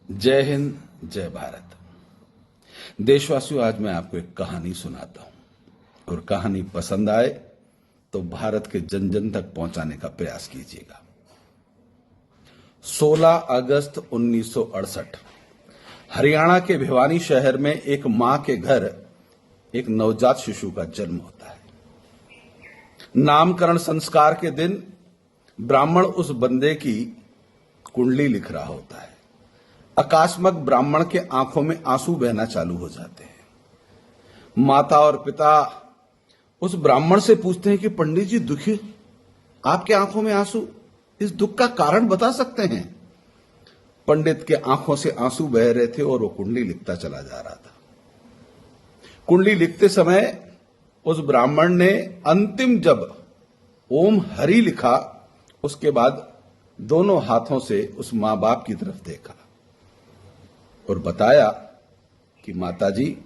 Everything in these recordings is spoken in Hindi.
जय हिंद, जय भारत। देशवासियों, आज मैं आपको एक कहानी सुनाता हूं और कहानी पसंद आए तो भारत के जन जन तक पहुंचाने का प्रयास कीजिएगा। 16 अगस्त 1968 हरियाणा के भिवानी शहर में एक मां के घर एक नवजात शिशु का जन्म होता है। नामकरण संस्कार के दिन ब्राह्मण उस बंदे की कुंडली लिख रहा होता है। अकस्मात ब्राह्मण के आंखों में आंसू बहना चालू हो जाते हैं। माता और पिता उस ब्राह्मण से पूछते हैं कि पंडित जी, दुखी आपके आंखों में आंसू, इस दुख का कारण बता सकते हैं? पंडित के आंखों से आंसू बह रहे थे और वो कुंडली लिखता चला जा रहा था। कुंडली लिखते समय उस ब्राह्मण ने अंतिम जब ओम हरि लिखा, उसके बाद दोनों हाथों से उस मां बाप की तरफ देखा और बताया कि माताजी,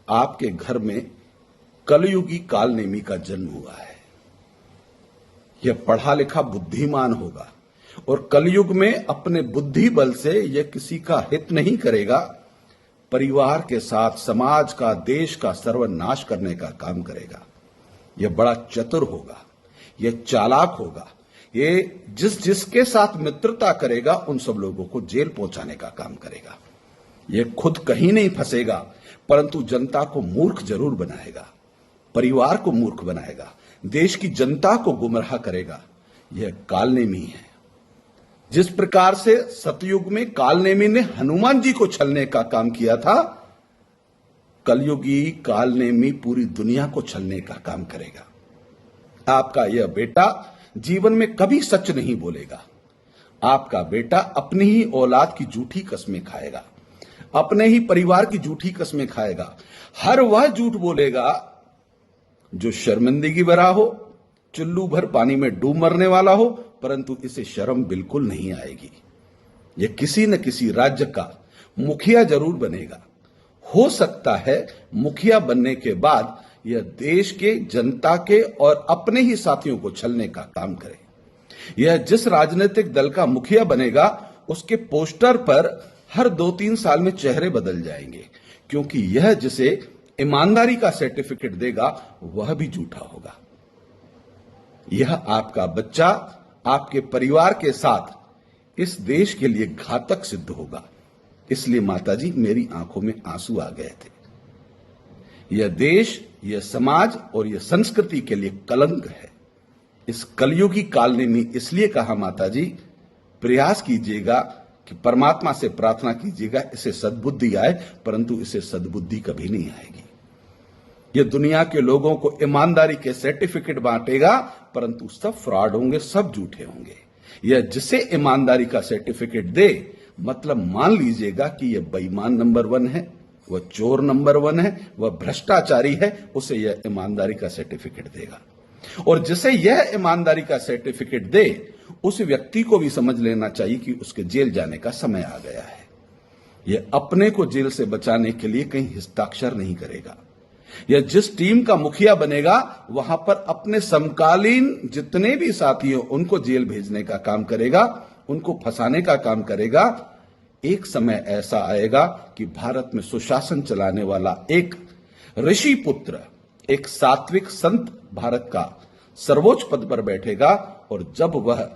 आपके घर में कलयुगी कालनेमी का जन्म हुआ है। यह पढ़ा लिखा बुद्धिमान होगा और कलयुग में अपने बुद्धि बल से यह किसी का हित नहीं करेगा, परिवार के साथ समाज का, देश का सर्वनाश करने का काम करेगा। यह बड़ा चतुर होगा, यह चालाक होगा, ये जिसके साथ मित्रता करेगा उन सब लोगों को जेल पहुंचाने का काम करेगा। यह खुद कहीं नहीं फंसेगा, परंतु जनता को मूर्ख जरूर बनाएगा, परिवार को मूर्ख बनाएगा, देश की जनता को गुमराह करेगा। यह कालनेमी है। जिस प्रकार से सतयुग में कालनेमी ने हनुमान जी को छलने का काम किया था, कलयुगी कालनेमी पूरी दुनिया को छलने का काम करेगा। आपका यह बेटा जीवन में कभी सच नहीं बोलेगा। आपका बेटा अपनी ही औलाद की झूठी कस्में खाएगा, अपने ही परिवार की झूठी कस्में खाएगा। हर वह झूठ बोलेगा जो शर्मिंदगी भरा हो, चुल्लू भर पानी में डूब मरने वाला हो, परंतु इसे शर्म बिल्कुल नहीं आएगी। यह किसी न किसी राज्य का मुखिया जरूर बनेगा। हो सकता है मुखिया बनने के बाद यह देश के, जनता के और अपने ही साथियों को छलने का काम करे। यह जिस राजनीतिक दल का मुखिया बनेगा, उसके पोस्टर पर हर 2-3 साल में चेहरे बदल जाएंगे, क्योंकि यह जिसे ईमानदारी का सर्टिफिकेट देगा वह भी झूठा होगा। यह आपका बच्चा आपके परिवार के साथ इस देश के लिए घातक सिद्ध होगा। इसलिए माताजी, मेरी आंखों में आंसू आ गए थे। यह देश, यह समाज और यह संस्कृति के लिए कलंक है। इस कलयुगी कालनेमी इसलिए कहा माताजी, प्रयास कीजिएगा कि परमात्मा से प्रार्थना कीजिएगा इसे सद्बुद्धि आए, परंतु इसे सद्बुद्धि कभी नहीं आएगी। यह दुनिया के लोगों को ईमानदारी के सर्टिफिकेट बांटेगा, परंतु सब फ्रॉड होंगे, सब झूठे होंगे। यह जिसे ईमानदारी का सर्टिफिकेट दे, मतलब मान लीजिएगा कि यह बेईमान नंबर 1 है, वह चोर नंबर 1 है, वह भ्रष्टाचारी है, उसे यह ईमानदारी का सर्टिफिकेट देगा। और जिसे यह ईमानदारी का सर्टिफिकेट दे, उस व्यक्ति को भी समझ लेना चाहिए कि उसके जेल जाने का समय आ गया है। यह अपने को जेल से बचाने के लिए कहीं हस्ताक्षर नहीं करेगा। यह जिस टीम का मुखिया बनेगा, वहां पर अपने समकालीन जितने भी साथी हो उनको जेल भेजने का काम करेगा, उनको फंसाने का काम करेगा। एक समय ऐसा आएगा कि भारत में सुशासन चलाने वाला एक ऋषि पुत्र, एक सात्विक संत भारत का सर्वोच्च पद पर बैठेगा, और जब वह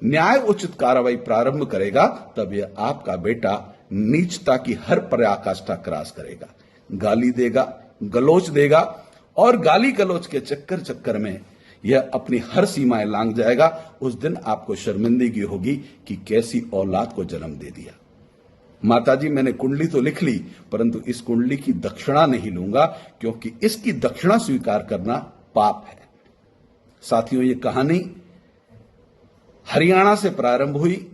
न्याय उचित कार्रवाई प्रारंभ करेगा, तब यह आपका बेटा नीचता की हर पराकाष्ठा क्रॉस करेगा, गाली देगा, गलोच देगा, और गाली गलोच के चक्कर में यह अपनी हर सीमाएं लांघ जाएगा। उस दिन आपको शर्मिंदगी होगी कि कैसी औलाद को जन्म दे दिया। माताजी, मैंने कुंडली तो लिख ली, परंतु इस कुंडली की दक्षिणा नहीं लूंगा, क्योंकि इसकी दक्षिणा स्वीकार करना पाप है। साथियों, ये कहानी हरियाणा से प्रारंभ हुई,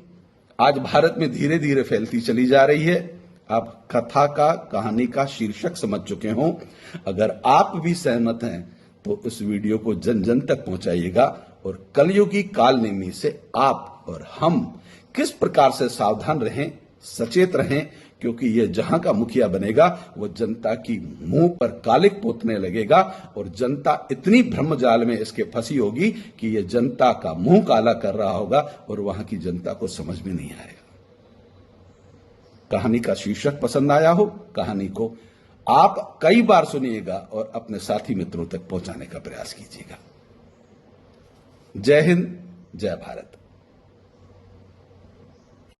आज भारत में धीरे धीरे फैलती चली जा रही है। आप कथा का, कहानी का शीर्षक समझ चुके हों। अगर आप भी सहमत हैं तो इस वीडियो को जन जन तक पहुंचाइएगा, और कलयुगी कालनेमी से आप और हम किस प्रकार से सावधान रहें, सचेत रहें, क्योंकि यह जहां का मुखिया बनेगा वह जनता की मुंह पर कालिक पोतने लगेगा, और जनता इतनी भ्रमजाल में इसके फंसी होगी कि यह जनता का मुंह काला कर रहा होगा और वहां की जनता को समझ में नहीं आएगा। कहानी का शीर्षक पसंद आया हो, कहानी को आप कई बार सुनिएगा और अपने साथी मित्रों तक पहुंचाने का प्रयास कीजिएगा। जय हिंद, जय भारत।